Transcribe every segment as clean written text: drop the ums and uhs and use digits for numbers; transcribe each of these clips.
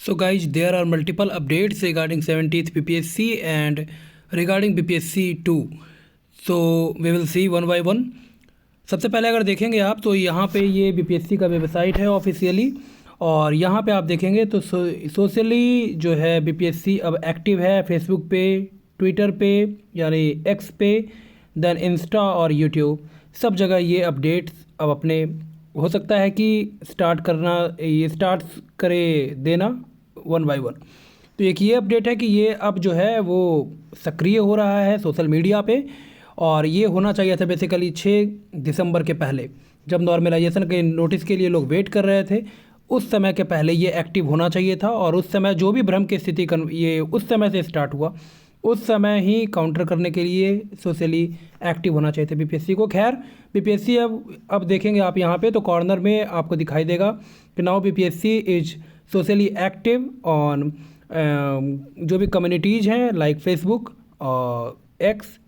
So guys, there are multiple updates regarding 70th BPSC and regarding BPSC 2. So we will see one by one. सबसे पहले अगर देखेंगे आप तो यहाँ पे ये BPSC का वेबसाइट है ऑफिशियली, और यहाँ पे आप देखेंगे तो सोशली जो है BPSC अब एक्टिव है फेसबुक पे, ट्विटर पे यानी एक्स पे, देन इंस्टा और यूट्यूब, सब जगह ये अपडेट्स अब अपने हो सकता है कि स्टार्ट करे देना वन बाय वन। तो एक ये अपडेट है कि ये अब जो है वो सक्रिय हो रहा है सोशल मीडिया पे, और ये होना चाहिए था बेसिकली 6 दिसंबर के पहले, जब नॉर्मलाइजेशन के नोटिस के लिए लोग वेट कर रहे थे उस समय के पहले ये एक्टिव होना चाहिए था। और उस समय जो भी भ्रम की स्थिति ये उस समय से स्टार्ट हुआ, उस समय ही काउंटर करने के लिए सोशली एक्टिव होना चाहिए था बीपीएससी को। खैर बीपीएससी अब देखेंगे आप यहाँ पे तो कॉर्नर में आपको दिखाई देगा कि now BPSC is socially active on जो भी कम्युनिटीज़ हैं लाइक फेसबुक और एक्स,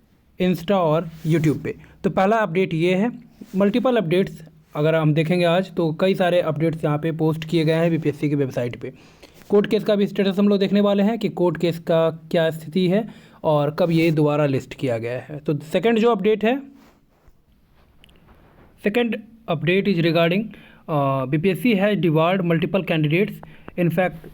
इंस्टा और यूट्यूब पे। तो पहला अपडेट ये है। मल्टीपल अपडेट्स अगर हम देखेंगे आज तो कई सारे अपडेट्स यहाँ पे पोस्ट किए गए हैं बीपीएससी की वेबसाइट पे। कोर्ट केस का भी स्टेटस हम लोग देखने वाले हैं कि कोर्ट केस का क्या स्थिति है और कब ये दोबारा लिस्ट किया गया है। तो सेकंड जो अपडेट है, second update is regarding BPSC has debarred multiple candidates. In fact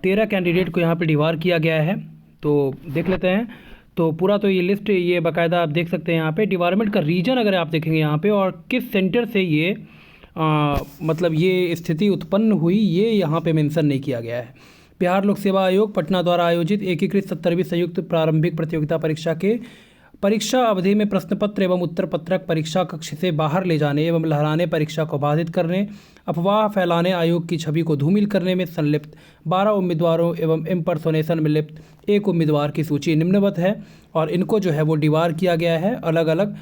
13 candidate को यहाँ पे डिवार किया गया है। तो देख लेते हैं। तो पूरा तो ये लिस्ट ये बाकायदा आप देख सकते हैं यहाँ पे। डिवार्मेंट का रीजन अगर आप देखेंगे यहाँ पे और किस सेंटर से ये मतलब ये स्थिति उत्पन्न हुई, ये यहाँ पे मेंशन नहीं किया गया है। बिहार लोक सेवा आयोग पटना द्वारा आयोजित एकीकृत 70वीं संयुक्त प्रारंभिक प्रतियोगिता परीक्षा के परीक्षा अवधि में प्रश्न पत्र एवं उत्तर पत्रक परीक्षा कक्ष से बाहर ले जाने एवं लहराने, परीक्षा को बाधित करने, अफवाह फैलाने, आयोग की छवि को धूमिल करने में संलिप्त 12 उम्मीदवारों एवं इम्पर्सोनेशन में लिप्त 1 उम्मीदवार की सूची निम्नवत है। और इनको जो है वो डिवार किया गया है अलग अलग।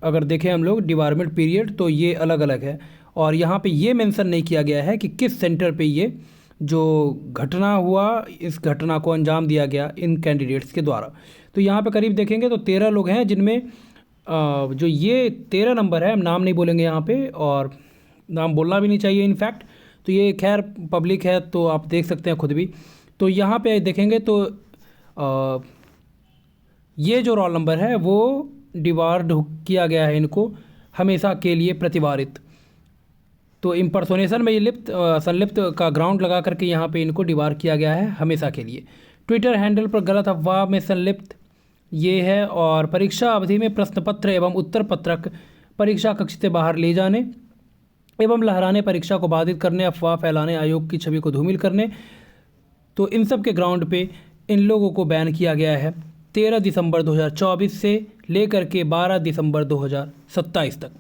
अगर देखें हम लोग डिवारमेंट पीरियड तो ये अलग अलग है, और यहाँ पे ये मेंशन नहीं किया गया है कि किस सेंटर पे ये जो घटना हुआ, इस घटना को अंजाम दिया गया इन कैंडिडेट्स के द्वारा। तो यहाँ पे करीब देखेंगे तो 13 लोग हैं, जिनमें जो ये 13 नंबर है, हम नाम नहीं बोलेंगे यहाँ पे और नाम बोलना भी नहीं चाहिए इनफैक्ट। तो ये खैर पब्लिक है तो आप देख सकते हैं खुद भी। तो यहाँ पे देखेंगे तो ये जो रोल नंबर है वो डिवार्ड किया गया है इनको हमेशा के लिए प्रतिवारित। तो इम्पर्सोनेशन में ये संलिप्त का ग्राउंड लगा करके यहाँ पे इनको डिवार किया गया है हमेशा के लिए। ट्विटर हैंडल पर गलत अफवाह में संलिप्त ये है। और परीक्षा अवधि में प्रश्न पत्र एवं उत्तर पत्रक परीक्षा कक्ष से बाहर ले जाने एवं लहराने, परीक्षा को बाधित करने, अफवाह फैलाने, आयोग की छवि को धूमिल करने, तो इन सब के ग्राउंड पे इन लोगों को बैन किया गया है 13 दिसंबर 2024 से लेकर के 12 दिसंबर 2027 तक।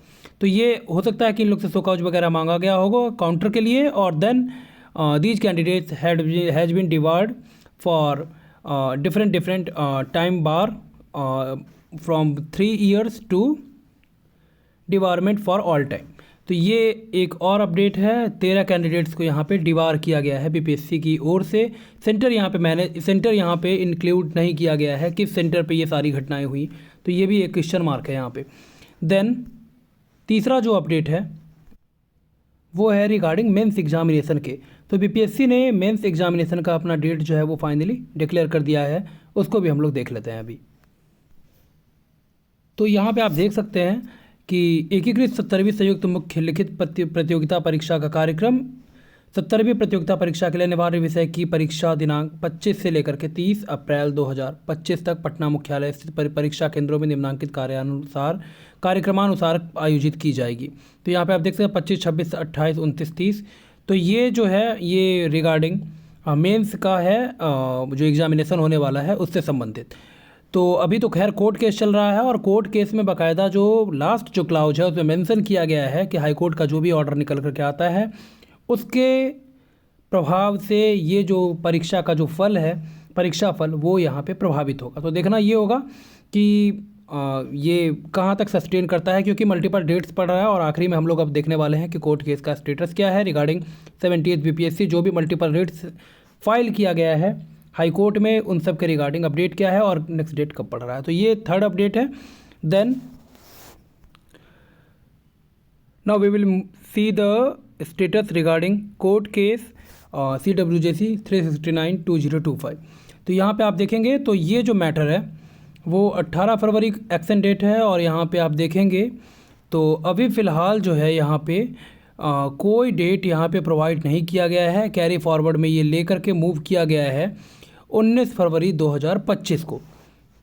तो ये हो सकता है कि इन लोग से शोकॉज वगैरह मांगा गया होगा काउंटर के लिए। और then these candidates has been debarred for different time bar from 3 years to debarment for all time. तो ये एक और अपडेट है। 13 कैंडिडेट्स को यहाँ पे डिवार किया गया है बीपीएससी की ओर से। सेंटर यहाँ पे इंक्लूड नहीं किया गया है किस सेंटर पे ये सारी घटनाएं हुई, तो ये भी एक क्वेश्चन मार्क है यहाँ पे। देन तीसरा जो अपडेट है वो है रिगार्डिंग मेंस एग्जामिनेशन के। तो बीपीएससी ने मेंस एग्जामिनेशन का अपना डेट जो है वो फाइनली डिक्लेयर कर दिया है, उसको भी हम लोग देख लेते हैं अभी। तो यहाँ पे आप देख सकते हैं कि एकीकृत 70वीं संयुक्त मुख्य लिखित प्रतियोगिता परीक्षा का कार्यक्रम 70वीं प्रतियोगिता परीक्षा के लिए अनिवार्य विषय की परीक्षा दिनांक 25 से लेकर के 30 अप्रैल 2025 तक पटना मुख्यालय स्थित परीक्षा केंद्रों में निम्नांकित कार्यक्रमानुसार आयोजित की जाएगी। तो यहाँ पे आप देख सकते हैं 25, 26, 28, 29, 30। तो ये जो है ये रिगार्डिंग मेंस का है जो एग्जामिनेशन होने वाला है उससे संबंधित। तो अभी तो खैर कोर्ट केस चल रहा है, और कोर्ट केस में बाकायदा जो लास्ट जो क्लाउज है उसमें मेंशन किया गया है कि हाई कोर्ट का जो भी ऑर्डर निकल करके आता है उसके प्रभाव से ये जो परीक्षा का जो फल है, परीक्षा फल, वो यहाँ पे प्रभावित होगा। तो देखना ये होगा कि ये कहाँ तक सस्टेन करता है, क्योंकि मल्टीपल डेट्स पड़ रहा है। और आखिरी में हम लोग अब देखने वाले हैं कि कोर्ट केस का स्टेटस क्या है रिगार्डिंग 70th बीपीएससी, जो भी मल्टीपल डेट्स फाइल किया गया है हाई कोर्ट में, उन सब के रिगार्डिंग अपडेट क्या है और नेक्स्ट डेट कब पड़ रहा है। तो ये थर्ड अपडेट है। Then now we will see the status regarding court case CWJC 369/2025। तो यहाँ पे आप देखेंगे तो ये जो मैटर है वो 18 फरवरी एक्शन डेट है, और यहाँ पे आप देखेंगे तो अभी फ़िलहाल जो है यहाँ पे कोई डेट यहाँ पे प्रोवाइड नहीं किया गया है। कैरी फॉरवर्ड में ये लेकर के मूव किया गया है 19 फरवरी 2025 को।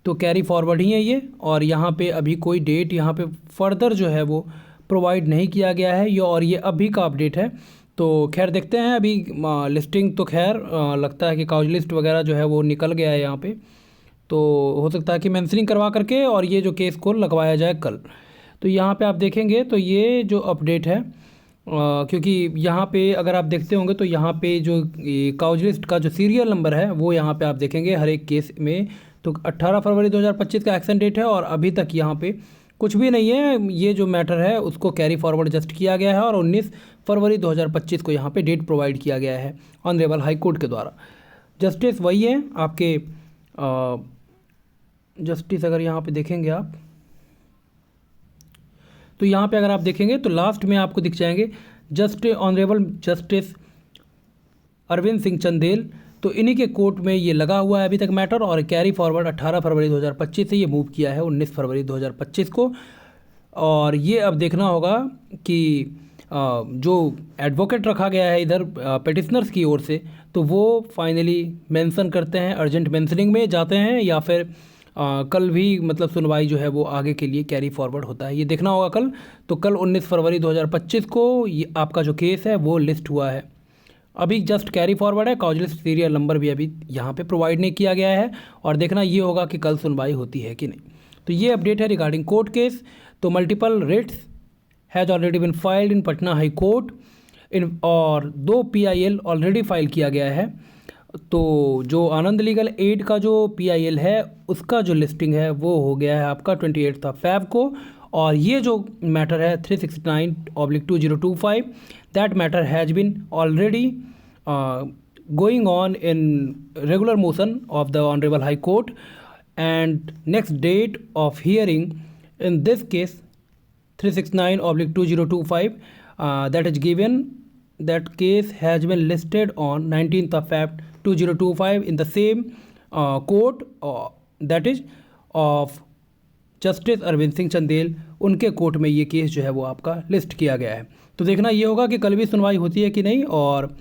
तो कैरी फॉरवर्ड ही है ये, और यहाँ पे अभी कोई डेट यहाँ पे फर्दर जो है वो प्रोवाइड नहीं किया गया है ये, और ये अभी का अपडेट है। तो खैर देखते हैं अभी लिस्टिंग तो खैर लगता है कि काउज लिस्ट वगैरह जो है वो निकल गया है यहाँ पे, तो हो सकता है कि मेंशनिंग करवा करके और ये जो केस को लगवाया जाए कल। तो यहाँ पे आप देखेंगे तो ये जो अपडेट है क्योंकि यहाँ पे अगर आप देखते होंगे तो यहाँ पे जो काउज लिस्ट का जो सीरियल नंबर है वो यहाँ पे आप देखेंगे हर एक केस में। तो 18 फरवरी 2025 का एक्शन डेट है, और अभी तक यहाँ पे कुछ भी नहीं है। ये जो मैटर है उसको कैरी फॉरवर्ड जस्ट किया गया है, और 19 फरवरी 2025 को यहाँ पे डेट प्रोवाइड किया गया है ऑनरेबल हाई कोर्ट के द्वारा। जस्टिस वही है आपके जस्टिस अगर यहाँ पे देखेंगे आप तो यहाँ पे अगर आप देखेंगे तो लास्ट में आपको दिख जाएंगे ऑनरेबल जस्टिस अरविंद सिंह चंदेल। तो इन्हीं के कोर्ट में ये लगा हुआ है अभी तक मैटर, और कैरी फॉरवर्ड 18 फरवरी 2025 से ये मूव किया है 19 फरवरी 2025 को। और ये अब देखना होगा कि जो एडवोकेट रखा गया है इधर पिटिशनर्स की ओर से, तो वो फाइनली मेंशन करते हैं, अर्जेंट मेंशनिंग में जाते हैं, या फिर कल भी मतलब सुनवाई जो है वो आगे के लिए कैरी फॉरवर्ड होता है, ये देखना होगा कल। तो कल 19 फरवरी 2025 को ये आपका जो केस है वो लिस्ट हुआ है। अभी जस्ट कैरी फॉरवर्ड है, काउज लिस्ट सीरियल नंबर भी अभी यहाँ पे प्रोवाइड नहीं किया गया है, और देखना ये होगा कि कल सुनवाई होती है कि नहीं। तो ये अपडेट है रिगार्डिंग कोर्ट केस। तो multiple writs has already been filed in Patna high court और 2 PIL ऑलरेडी फाइल किया गया है। तो जो आनंद लीगल एड का जो PIL है उसका जो लिस्टिंग है वो हो गया है आपका 28 फेब को, और ये जो मैटर है 369/2025 that matter has been already going on in regular motion of the honourable high court, and next date of hearing in this case 369/2025 that is given, that case has been listed on 19th Feb 2025 in the same court that is of justice Arvind Singh Chandel. उनके court में ये case जो है वो आपका list किया गया है। तो देखना ये होगा कि कल भी सुनवाई होती है कि नहीं, और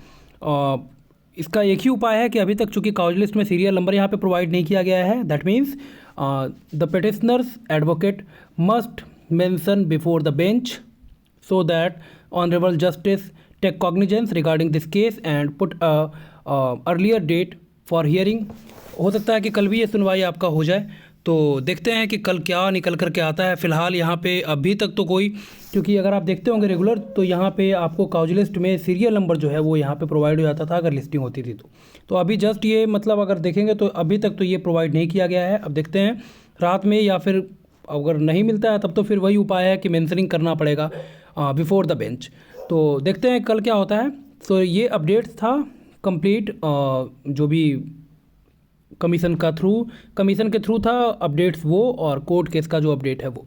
इसका एक ही उपाय है कि अभी तक चूंकि काउज लिस्ट में सीरियल नंबर यहाँ पे प्रोवाइड नहीं किया गया है, that means the petitioners advocate must mention before the bench so that honorable justice take cognizance regarding this case and put a earlier date for hearing। हो सकता है कि कल भी ये सुनवाई आपका हो जाए, तो देखते हैं कि कल क्या निकल कर के आता है। फ़िलहाल यहाँ पे अभी तक तो कोई, क्योंकि अगर आप देखते होंगे रेगुलर तो यहाँ पे आपको काउज लिस्ट में सीरियल नंबर जो है वो यहाँ पे प्रोवाइड हो जाता था अगर लिस्टिंग होती थी तो अभी जस्ट ये मतलब अगर देखेंगे तो अभी तक तो ये प्रोवाइड नहीं किया गया है। अब देखते हैं रात में, या फिर अगर नहीं मिलता है तब तो फिर वही उपाय है कि मेंशनिंग करना पड़ेगा बिफोर द बेंच। तो देखते हैं कल क्या होता है। सो ये अपडेट्स था कंप्लीट जो भी कमीशन के थ्रू था अपडेट्स वो, और कोर्ट केस का जो अपडेट है वो।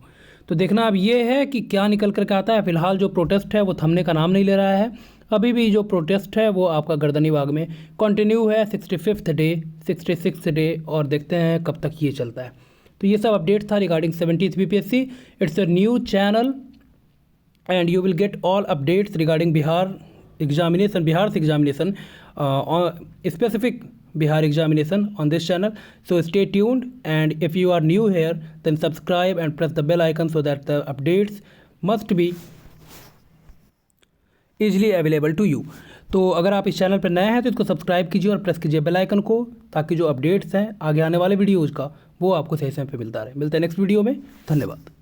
तो देखना अब ये है कि क्या निकल कर के आता है। फ़िलहाल जो प्रोटेस्ट है वो थमने का नाम नहीं ले रहा है, अभी भी जो प्रोटेस्ट है वो आपका गर्दनी बाग में कंटिन्यू है 65th डे 66th डे, और देखते हैं कब तक ये चलता है। तो ये सब अपडेट था regarding 70th BPSC। It's a new channel and you will get all updates regarding Bihar examination on specific Bihar examination on this channel. So stay tuned, and if you are new here then subscribe and press the bell icon so that the updates must be easily available to you। तो अगर आप इस channel पर नए हैं तो इसको subscribe कीजिए और प्रेस कीजिए बेल आइकन को, ताकि जो अपडेट्स हैं आगे आने वाले वीडियोज़ का वो आपको सही समय पे मिलता रहे। मिलते हैं नेक्स्ट वीडियो में, धन्यवाद।